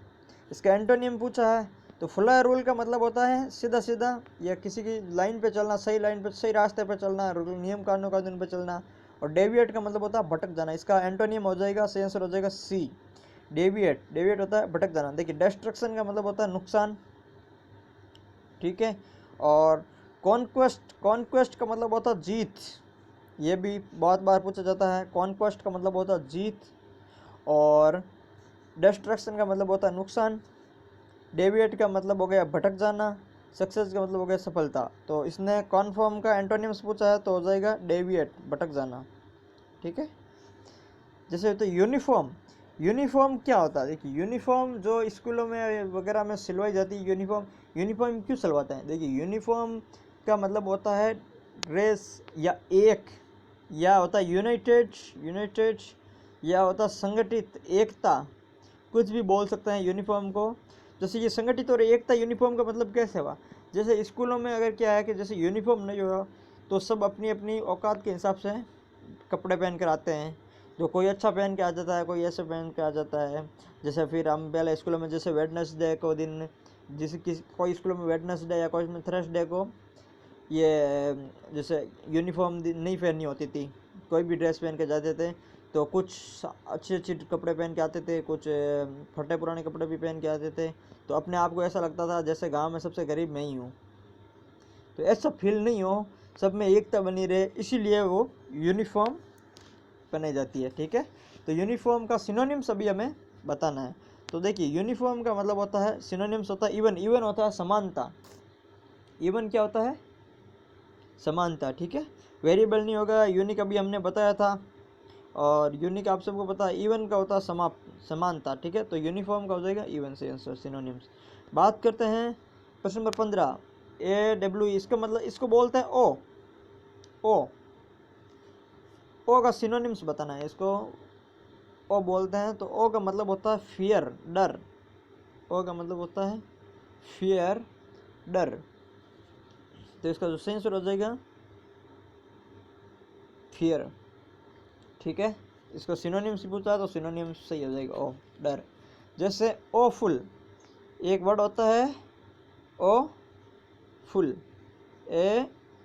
[SPEAKER 1] इसका एंटोनियम पूछा है, तो फॉलो ए रूल का मतलब होता है सीधा सीधा, या किसी की लाइन पे चलना, सही लाइन पे, सही रास्ते पे चलना, रूल नियम कानून पे चलना, और डेविएट का मतलब होता है भटक जाना, इसका एंटोनियम हो जाएगा, सही आंसर हो जाएगा सी, डेविएट। डेविएट होता है भटक जाना। देखिए डिस्ट्रक्शन का मतलब होता है नुकसान। ठीक है, और कॉन्क्वेस्ट, कॉन्क्वेस्ट का मतलब होता है जीत, ये भी बहुत बार पूछा जाता है, कॉन्क्वेस्ट का मतलब होता है जीत, और डिस्ट्रक्शन का मतलब होता है नुकसान, डेविएट का मतलब हो गया भटक जाना, सक्सेस का मतलब हो गया सफलता। तो इसने कॉन्फर्म का एंटोनिम्स पूछा है, तो हो जाएगा डेविएट, भटक जाना। ठीक है, जैसे तो यूनिफॉर्म, यूनिफॉर्म क्या होता है। देखिए यूनिफॉर्म जो स्कूलों में वगैरह में सिलवाई जाती है यूनिफॉर्म, यूनिफॉर्म क्यों सिलवाते हैं। देखिए यूनिफॉर्म का मतलब होता है ड्रेस, या एक, या होता है यूनाइटेड, यूनाइटेड, या होता है संगठित, एकता, कुछ भी बोल सकते हैं यूनिफॉर्म को। जैसे ये संगठित और एकता, यूनिफॉर्म का मतलब कैसे हुआ, जैसे स्कूलों में अगर क्या है कि जैसे यूनिफॉर्म नहीं हुआ तो सब अपनी अपनी औकात के हिसाब से कपड़े पहन कर आते हैं, जो कोई अच्छा पहन के आ जाता है, कोई ऐसे पहन के आ जाता है। जैसे फिर हम पहले स्कूलों में जैसे वेडनेसडे को दिन, जिस किसी कोई स्कूलों में वेडनेसडे या कोई में थर्सडे को ये जैसे यूनिफॉर्म नहीं पहननी होती थी, कोई भी ड्रेस पहन के जाते थे, तो कुछ अच्छे अच्छे कपड़े पहन के आते थे, कुछ फटे पुराने कपड़े भी पहन के आते थे, तो अपने आप को ऐसा लगता था जैसे गांव में सबसे गरीब मैं ही हूँ, तो ऐसा फील नहीं हो, सब में एकता बनी रहे, इसीलिए वो यूनिफॉर्म बनाई जाती है। ठीक है, तो यूनिफॉर्म का सिनोनिम्स अभी हमें बताना है। तो देखिए यूनिफॉर्म का मतलब होता है, सिनोनिम्स होता है इवन, इवन होता है समानता, इवन क्या होता है समानता। ठीक है, वेरिएबल नहीं होगा, यूनिक अभी हमने बताया था, और यूनिक आप सबको पता है, इवन का होता है समानता। ठीक है, तो यूनिफॉर्म का हो जाएगा इवन, से आंसर सिनोनिम्स। बात करते हैं प्रश्न नंबर 15, AW, इसका मतलब इसको बोलते हैं ओ, ओ, ओ का सिनोनिम्स बताना है इसको, ओ बोलते हैं, तो ओ का मतलब होता है फियर, डर, ओ का मतलब होता है फियर, डर, तो इसका जो सही आंसर हो जाएगा फियर। ठीक है, इसको सिनोनिम्स पूछा तो सिनोनिम्स सही हो जाएगा ओ, डर। जैसे ओफुल, एक वर्ड होता है ओ फुल,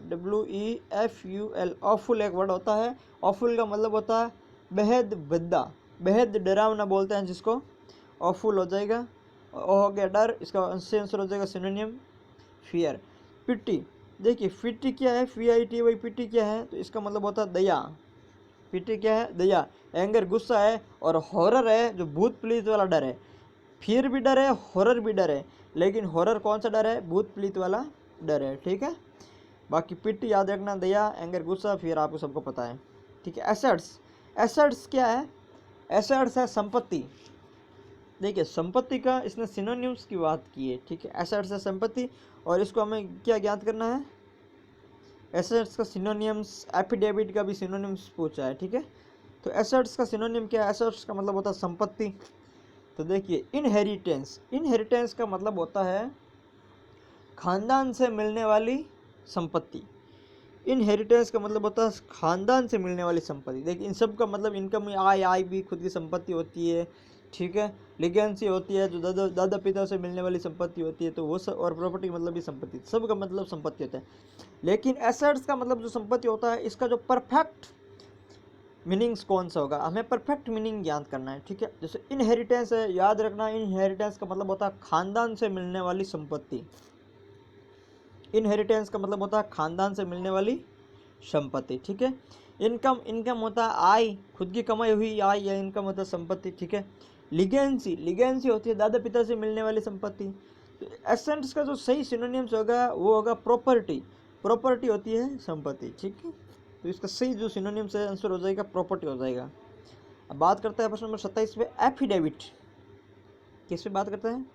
[SPEAKER 1] AWEFUL, ऑफुल एक वर्ड होता है। ऑफुल का मतलब होता है बेहद भद्दा, बेहद डरावना बोलते हैं जिसको, ऑफुल हो जाएगा। ओ हो गया डर, इसका आंसर हो जाएगा सिनोनियम फियर। पिटी, देखिए पिटी क्या है, FITY, पिटी क्या है, तो इसका मतलब होता है दया। पिटी क्या है, दया। एंगर गुस्सा है, और हॉरर है जो भूत प्लीत वाला डर है। फिर भी डर है, हॉरर भी डर है, लेकिन हॉरर कौन सा डर है, भूत प्लीत वाला डर है, ठीक है। बाकी पिटी याद रखना, दया, एंगर गुस्सा, फिर आपको सबको पता है, ठीक है। एसेट्स, एसेट्स क्या है, एसेट्स है संपत्ति। देखिए संपत्ति का इसने सिनोनिम्स की बात की है, ठीक है। एसेट्स है संपत्ति, और इसको हमें क्या ज्ञात करना है, एसेट्स का सिनोनिम्स, एफिडेविट का भी सिनोनिम्स पूछा है, ठीक है। तो एसेट्स का सिनोनिम क्या है, एसेट्स का मतलब होता है संपत्ति। तो देखिए इनहेरिटेंस, इनहेरिटेंस का मतलब होता है खानदान से मिलने वाली संपत्ति। इनहेरिटेंस का मतलब होता है खानदान से मिलने वाली संपत्ति। देखिए इन सब का मतलब इनकम, आय, आय भी खुद की संपत्ति होती है, ठीक है। लीगेंसी होती है जो दादा पिता से मिलने वाली संपत्ति होती है, तो वो सब, और प्रॉपर्टी मतलब भी संपत्ति, सब का मतलब संपत्ति होता है। लेकिन एसेट्स का मतलब जो संपत्ति होता है, इसका जो परफेक्ट मीनिंग्स कौन सा होगा, हमें परफेक्ट मीनिंग ज्ञात करना है, ठीक है। जैसे इनहेरिटेंस है, याद रखना इनहेरिटेंस का मतलब होता है खानदान से मिलने वाली संपत्ति। इनहेरिटेंस का मतलब होता है खानदान से मिलने वाली संपत्ति, ठीक है। इनकम, इनकम होता है आय, खुद की कमाई हुई आय या इनकम होता है संपत्ति, ठीक है। लीगेंसी, लीगेंसी होती है दादा पिता से मिलने वाली संपत्ति। तो एसेट्स का जो सही सिनोनिम्स होगा वो होगा प्रॉपर्टी, प्रॉपर्टी होती है संपत्ति, ठीक है। तो इसका सही जो सिनोनिम्स है आंसर हो जाएगा प्रॉपर्टी हो जाएगा। अब बात करते हैं प्रश्न नंबर 27 पे, एफिडेविट। किस पे बात करते हैं,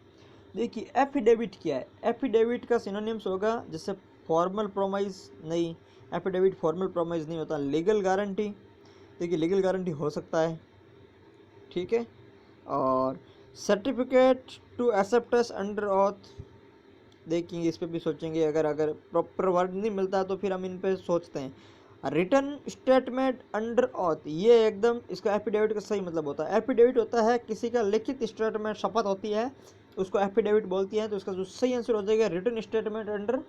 [SPEAKER 1] देखिए एफिडेविट क्या है, एफिडेविट का सिनोनिम्स होगा जैसे फॉर्मल प्रोमाइज, नहीं एफिडेविट फॉर्मल प्रोमाइज नहीं होता, लीगल गारंटी। देखिए लीगल गारंटी हो सकता है, ठीक है। और certificate to acceptance under oath, देखिए इस पे भी सोचेंगे, अगर अगर प्रॉपर वर्ड नहीं मिलता तो फिर हम इन पे सोचते हैं। रिटन स्टेटमेंट अंडर ऑथ, ये एकदम इसका एफिडेविट का सही मतलब होता है। एफिडेविट होता है किसी का लिखित स्टेटमेंट, शपथ होती है, उसको एफिडेविट बोलती है। तो इसका जो सही आंसर हो जाएगा रिटन स्टेटमेंट अंडर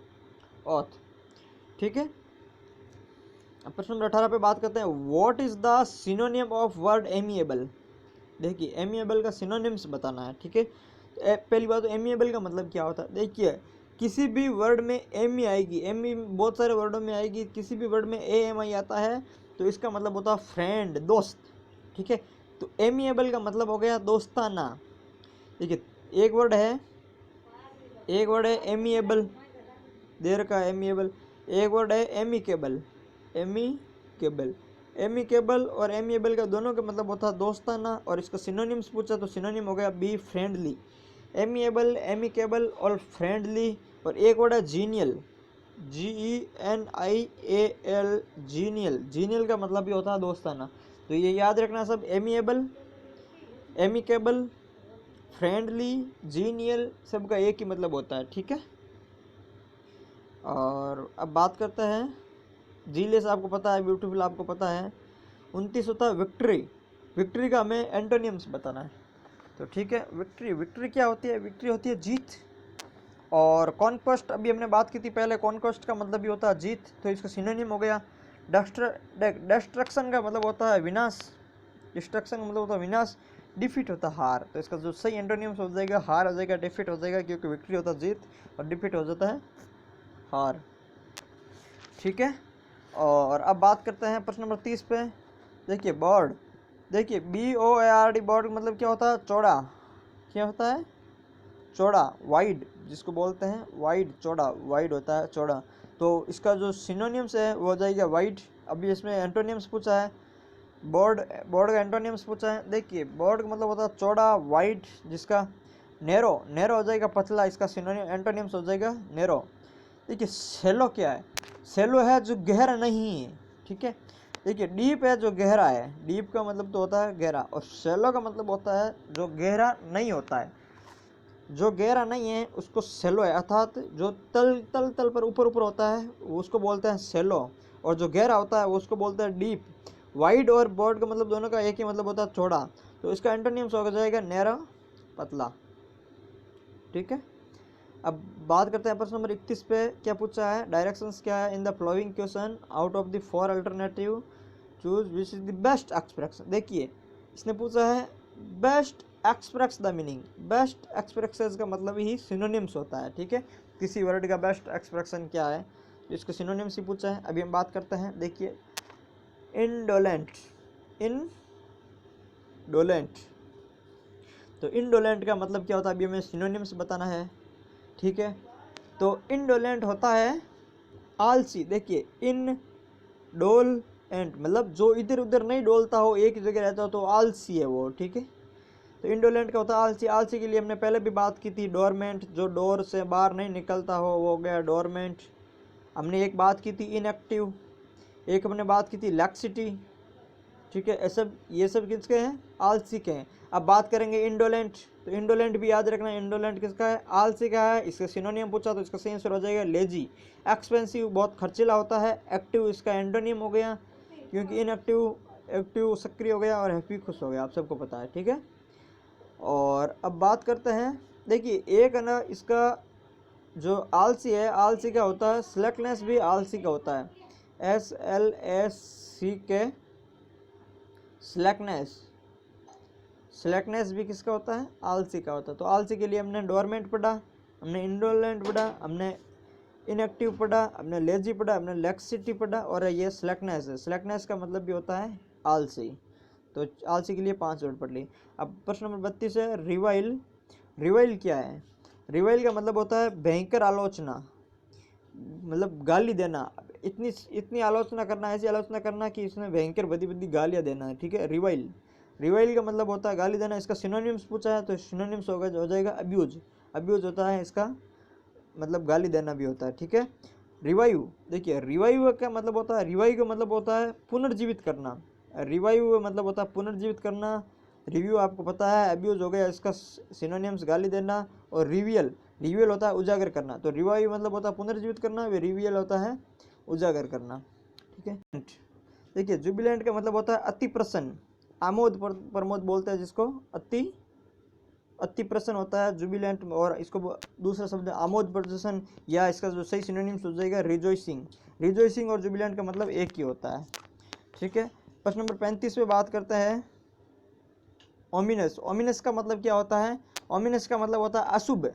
[SPEAKER 1] ऑथ, ठीक है। अब प्रश्न नंबर 18 पे बात करते हैं, what is the synonym of word amiable. देखिए एमिएबल का सिनोनिम्स बताना है, ठीक है। पहली बात तो एमिएबल का मतलब क्या होता है, देखिए किसी भी वर्ड में एम ई आएगी, एम ई बहुत सारे वर्डों में आएगी, किसी भी वर्ड में AMI आता है तो इसका मतलब होता है फ्रेंड, दोस्त, ठीक है। तो एमिएबल का मतलब हो गया दोस्ताना। देखिए एक वर्ड है, एक वर्ड है एमिएबल, दे रखा है एमिएबल। एक वर्ड है एमिकेबल, एमिकेबल, एमिकेबल और एमिएबल का दोनों का मतलब होता है दोस्ताना। और इसका सिनोनिम्स पूछा तो सिनोनिम हो गया बी फ्रेंडली। एमिएबल, एमिकेबल और फ्रेंडली। और एक वर्ड है जीनियल, GENIAL, जीनियल, जीनियल का मतलब भी होता है दोस्ताना। तो ये याद रखना सब, एमिएबल, एमिकेबल, फ्रेंडली, जीनियल, सबका एक ही मतलब होता है, ठीक है। और अब बात करते हैं, जीलियस आपको पता है, ब्यूटीफुल आपको पता है। 29 होता है विक्ट्री, विक्ट्री का हमें एंटोनियम्स बताना है, तो ठीक है। विक्ट्री, विक्ट्री क्या होती है, विक्ट्री होती है जीत। और कॉन्क्वेस्ट अभी हमने बात की थी पहले, कॉन्क्वेस्ट का मतलब भी होता है जीत, तो इसका सिनोनिम हो गया डिस्ट्रक्शन का मतलब होता है विनाश, डिस्ट्रक्शन का मतलब होता है विनाश। डिफीट होता है हार, तो इसका जो सही एंटोनिम्स हो जाएगा हार हो जाएगा, डिफीट हो जाएगा, क्योंकि विक्ट्री होता है जीत और डिफीट हो जाता है हार, ठीक है। और अब बात करते हैं प्रश्न नंबर 30 पे। देखिए बर्ड, देखिए BOARD, बर्ड मतलब क्या होता है, चौड़ा, क्या होता है, चौड़ा, वाइड जिसको बोलते हैं, वाइड, चौड़ा, वाइड होता है चौड़ा। तो इसका जो सिनोनिम्स है वो हो जाएगा वाइड। अभी इसमें एंटोनिम्स पूछा है, बोर्ड, बोर्ड का एंटोनिम्स पूछा है। देखिए बोर्ड का मतलब होता है चौड़ा, वाइड, जिसका नैरो, नैरो हो जाएगा पतला, इसका सिनोनिम एंटोनिम्स हो जाएगा नैरो। देखिए सेलो क्या है, सेलो है जो गहरा नहीं है, ठीक है। देखिए डीप है जो गहरा है, डीप का मतलब तो होता है गहरा, और सेलो का मतलब होता है जो गहरा नहीं होता है, जो गहरा नहीं है उसको सेलो है, अर्थात जो तल तल तल पर ऊपर ऊपर होता है उसको बोलते हैं सेलो, और जो गहरा होता है उसको बोलते हैं डीप। वाइड और ब्रॉड का मतलब दोनों का एक ही मतलब होता है चौड़ा, तो इसका एंटोनिम्स हो जाएगा नैरो, पतला, ठीक है। अब बात करते हैं प्रश्न नंबर 31 पे, क्या पूछा है, डायरेक्शंस क्या है, in the flowing question out of the 4 alternative choose which is the best expression. देखिए इसने पूछा है best express the meaning. Best expression का मतलब ही सिनोनिम्स होता है, ठीक है। किसी वर्ड का बेस्ट एक्सप्रेशन क्या है, तो इसके सिनोनिम्स ही पूछा है। अभी हम बात करते हैं, देखिए इंडोलेंट, इनडोलेंट, तो इनडोलेंट का मतलब क्या होता है, अभी हमें सिनोनिम्स बताना है, ठीक है। तो इनडोलेंट होता है आलसी। देखिए इन डोल एंड मतलब जो इधर उधर नहीं डोलता हो, एक ही जगह रहता हो, तो आलसी है वो, ठीक है। तो इंडोलेंट का होता है आलसी। आलसी के लिए हमने पहले भी बात की थी, डोरमेंट, जो डोर से बाहर नहीं निकलता हो वो हो गया डोरमेंट। हमने एक बात की थी इनएक्टिव, एक हमने बात की थी लैक्सिटी, ठीक है। ये सब किसके हैं, आलसी के हैं। अब बात करेंगे इंडोलेंट, तो इंडोलेंट भी याद रखना, इंडोलेंट किसका है, आलसी का है। इसका सिनोनियम पूछा तो इसका सही आंसर हो जाएगा लेजी। एक्सपेंसिव बहुत खर्चीला होता है। एक्टिव इसका एंटोनिम हो गया, क्योंकि इनएक्टिव एक्टिव सक्रिय हो गया, और हैप्पी खुश हो गया, आप सबको पता है, ठीक है। और अब बात करते हैं, देखिए एक है ना इसका जो आलसी है, आलसी का होता है स्लैकनेस, भी आलसी का होता है, SLAC के स्लैकनेस। स्लैकनेस भी किसका होता है, आलसी का होता है। तो आलसी के लिए हमने डोरमेंट पढ़ा, हमने इंडोलेंट पढ़ा, हमने इनएक्टिव पढ़ा, हमने लेजी पढ़ा, हमने लैक्सिटी पढ़ा, और ये स्लैकनेस है। स्लैकनेस का मतलब भी होता है आलसी। तो आलसी के लिए 5 वर्ड पढ़ ली। अब प्रश्न नंबर 32 है रिवाइल। रिवाइल क्या है, रिवाइल का मतलब होता है भयंकर आलोचना, मतलब गाली देना, इतनी आलोचना करना, ऐसी आलोचना करना कि इसमें भयंकर बड़ी बड़ी गालियाँ देना है, ठीक है। रिवाइल, रिवाइल का मतलब होता है गाली देना। इसका सिनोनिम्स पूछा है, तो सिनोनिम्स हो जाएगा अब्यूज। अब्यूज होता है इसका मतलब गाली देना भी होता है, ठीक है। रिवाइव, देखिए रिवाइव का मतलब होता है, रिवाइव का मतलब होता है पुनर्जीवित करना। रिवाइव मतलब होता है पुनर्जीवित करना। रिव्यू आपको पता है, अब्यूज हो गया, इसका सिनोनिम्स गाली देना। और रिवियल, रिवियल होता है उजागर करना। तो रिवाइव मतलब होता है पुनर्जीवित करना, रिवियल होता है उजागर करना, ठीक है। देखिए जुबिलेंट का मतलब होता है अति प्रसन्न, आमोद प्रमोद बोलते हैं जिसको, अति प्रसन्न होता है जुबिलेंट। और इसको दूसरा शब्द आमोद प्रदर्शन, या इसका जो सही सिनोनिम्स हो जाएगा रिजॉइसिंग। रिजॉइसिंग और जुबिलेंट का मतलब एक ही होता है, ठीक है। प्रश्न नंबर 35 पे बात करते हैं ओमिनस। ओमिनस का मतलब क्या होता है, ओमिनस का मतलब होता है अशुभ।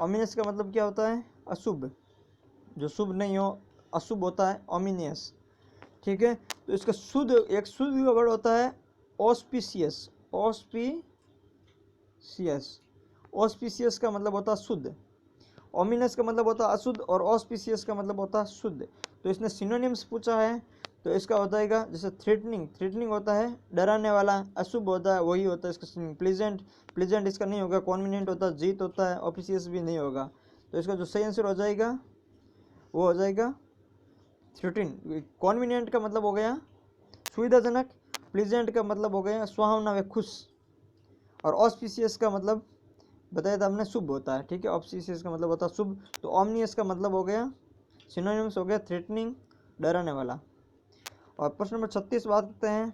[SPEAKER 1] ओमिनस का मतलब क्या होता है, अशुभ, जो शुभ नहीं हो, अशुभ होता है ओमिनियस, ठीक है। तो इसका एक शुद्ध वर्ड होता है ऑस्पिशियस। ऑस्पिशियस का मतलब होता है शुद्ध, ओमिनस का मतलब होता है अशुद्ध, और ऑस्पिशियस का मतलब होता है शुद्ध। तो इसने सिनोनिम्स पूछा है, तो इसका हो जाएगा जैसे थ्रेटनिंग, थ्रेटनिंग होता है डराने वाला, अशुभ होता है वही होता है इसका प्लीजेंट, प्लीजेंट इसका नहीं होगा, कॉन्वीनियंट होता है, जीत होता है, ऑफिशियस भी नहीं होगा। तो इसका जो सही आंसर हो जाएगा वो हो जाएगा थ्रेटिन। कॉन्वीनियंट का मतलब हो गया सुविधाजनक, प्लीजेंट का मतलब हो गया सुहावना व खुश, और ऑस्पिशियस का मतलब बताया था हमने शुभ होता है, ठीक है। ऑस्पिशियस का मतलब होता है शुभ। तो ओमनियस का मतलब हो गया, सिनोनिम्स हो गया थ्रेटनिंग, डराने वाला। और प्रश्न नंबर 36 बात करते हैं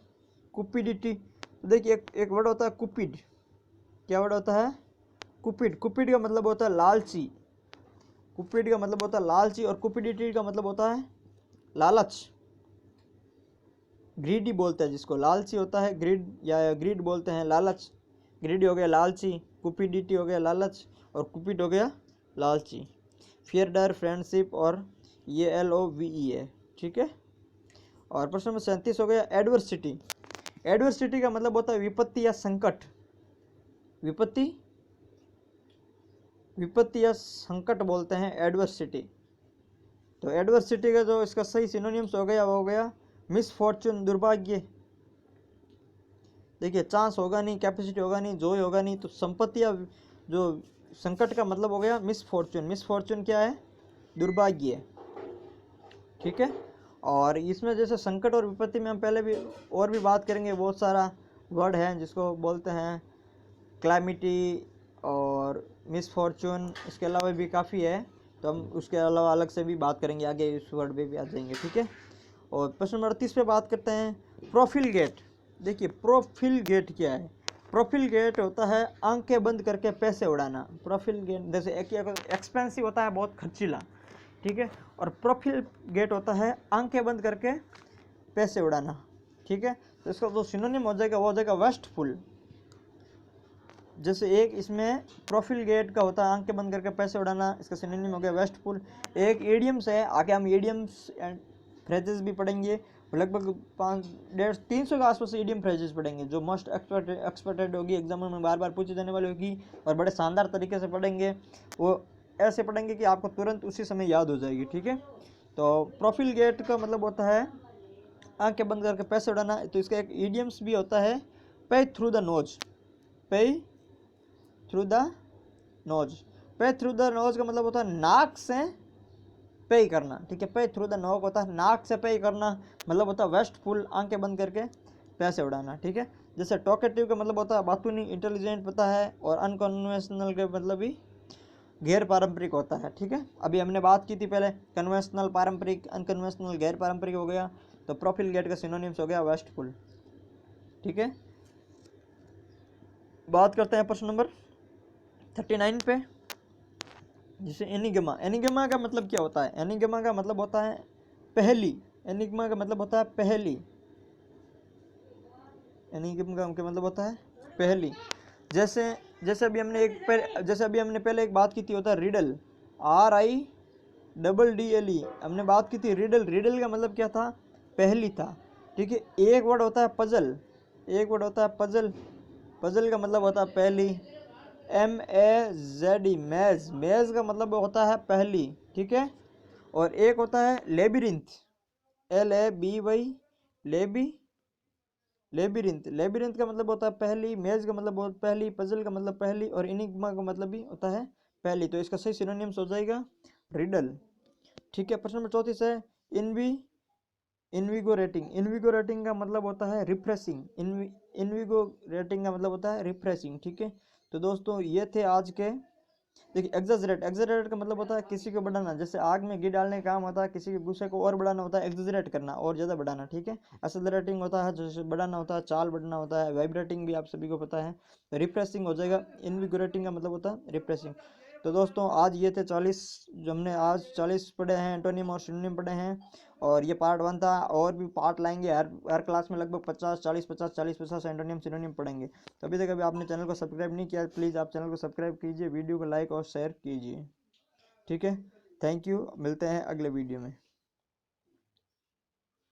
[SPEAKER 1] कुपिडिटी। तो देखिए एक वर्ड होता है कुपिड। क्या वर्ड होता है, कुपिड। कुपिड का मतलब होता है लालची, कुपिड का मतलब होता है लालची, और कुपिडिटी का मतलब होता है लालच। ग्रीडी बोलते हैं जिसको, लालची होता है ग्रीड, या ग्रीड बोलते हैं लालच। ग्रीडी हो गया लालची, कुपिडिटी हो गया लालच, और कुपिड हो गया लालची। फियर, डर, फ्रेंडशिप, और ये LOVE है, ठीक है। और प्रश्न नंबर 37 हो गया एडवर्सिटी। एडवर्सिटी का मतलब होता है विपत्ति या संकट, विपत्ति या संकट बोलते हैं एडवर्सिटी। तो एडवर्सिटी का जो इसका सही सिनोनिम्स हो गया वो हो गया मिसफॉर्चून, दुर्भाग्य। देखिए चांस होगा नहीं, कैपेसिटी होगा नहीं, जॉय होगा नहीं, तो संपत्ति या जो संकट का मतलब हो गया मिसफॉर्चून। मिसफॉर्चून क्या है, दुर्भाग्य, ठीक है। और इसमें जैसे संकट और विपत्ति में हम पहले भी और भी बात करेंगे, बहुत सारा वर्ड है जिसको बोलते हैं क्लैमिटी और मिसफॉर्चून, इसके अलावा भी काफ़ी है, तो हम उसके अलावा अलग से भी बात करेंगे, आगे इस वर्ड पे भी आ जाएंगे, ठीक है। और प्रश्न नंबर 38 पे बात करते हैं प्रोफिलगेट। देखिए प्रोफिलगेट क्या है, प्रोफिलगेट होता है आंखें बंद करके पैसे उड़ाना। प्रोफिलगेट जैसे एक एक्सपेंसिव होता है, बहुत खर्चीला, ठीक है, और प्रोफिलगेट होता है आंखें बंद करके पैसे उड़ाना, ठीक है। तो इसका जो सिनोनिम हो जाएगा वो हो जाएगा वेस्टफुल। जैसे एक इसमें प्रोफिलगेट का होता है आंखें बंद करके पैसे उड़ाना, इसका सिनोनिम हो गया वेस्टफुल। एक इडियम्स है, आगे हम इडियम्स एंड फ्रेजेस भी पढ़ेंगे, लगभग 500-150 के आसपास इडियम फ्रेजेस पढ़ेंगे जो मोस्ट एक्सपेक्टेड होगी, एग्जाम में बार बार पूछी जाने वाली होगी और बड़े शानदार तरीके से पढ़ेंगे। वो ऐसे पढ़ेंगे कि आपको तुरंत उसी समय याद हो जाएगी, ठीक है। तो प्रोफिलगेट का मतलब होता है आंखें बंद करके पैसे उड़ाना। तो इसका एक इडियम्स भी होता है पे थ्रू द नोज। पे थ्रू द नोज। पे थ्रू द नोज का मतलब होता है नाक से पे करना, ठीक है। पे थ्रू द नोज होता है नाक से पे करना, मतलब होता है वेस्टफुल, आंखें बंद करके पैसे उड़ाना, ठीक है। जैसे टॉकेटिव का मतलब होता है बातूनी, इंटेलिजेंट पता है, और अनकन्वेंशनल के मतलब भी गैर पारंपरिक होता है, ठीक है। अभी हमने बात की थी पहले कन्वेंशनल, पारंपरिक, अनकन्वेंशनल, गैर पारंपरिक हो गया। तो प्रोफिलगेट का सिनोनिम्स हो गया वेस्टफुल, ठीक है। बात करते हैं प्रश्न नंबर 39 पे, जिसे एनिग्मा। एनिग्मा का मतलब क्या होता है? एनिग्मा का मतलब होता है पहेली। एनिग्मा का मतलब होता है पहेली। एनिग्मा का मतलब होता है पहेली। जैसे जैसे अभी हमने पहले एक बात की थी, होता है रिडल, RIDDLE, हमने बात की थी रिडल। रिडल का मतलब क्या था? पहेली था, ठीक है। एक वर्ड होता है पजल, एक वर्ड होता है पजल। पजल का मतलब होता है पहेली। MAZE, मैज, मैज का मतलब होता है पहेली, ठीक है। और एक होता है लेबिरिंथ, LABY, लेबिरिंथ। लेबिरिंथ का मतलब होता है पहेली, मेज का मतलब बहुत पहेली, पजल का मतलब पहेली, और इनिग्मा का मतलब भी होता है पहेली। तो इसका सही सिनोनिम्स हो जाएगा रिडल, ठीक है। प्रश्न नंबर 34 है इनविगोरेटिंग। इनविगोरेटिंग का मतलब होता है रिफ्रेशिंग। इनविगोरेटिंग का मतलब होता है रिफ्रेशिंग, ठीक है। तो दोस्तों ये थे आज के। देखिए एग्जैजरेट, एग्जैजरेट का मतलब होता है किसी को बढ़ाना, जैसे आग में घी डालने का काम होता है, किसी के गुस्से को और बढ़ाना होता है एग्जैजरेट करना, और ज़्यादा बढ़ाना, ठीक है। एक्सेलरेटिंग होता है जैसे बढ़ाना होता है, चाल बढ़ाना होता है। वाइब्रेटिंग भी आप सभी को पता है। रिफ्रेशिंग हो जाएगा। इनविगोरेटिंग का मतलब होता है रिफ्रेशिंग। तो दोस्तों आज ये थे 40, जो हमने आज 40 पढ़े हैं, एंटोनिम और सिनोनिम पढ़े हैं, और ये पार्ट 1 था। और भी पार्ट लाएंगे, हर क्लास में लगभग 50-40-50 एंटोनिम सिनोनिम पढ़ेंगे। तो अभी तक आपने चैनल को सब्सक्राइब नहीं किया, प्लीज़ आप चैनल को सब्सक्राइब कीजिए, वीडियो को लाइक और शेयर कीजिए, ठीक है। थैंक यू, मिलते हैं अगले वीडियो में।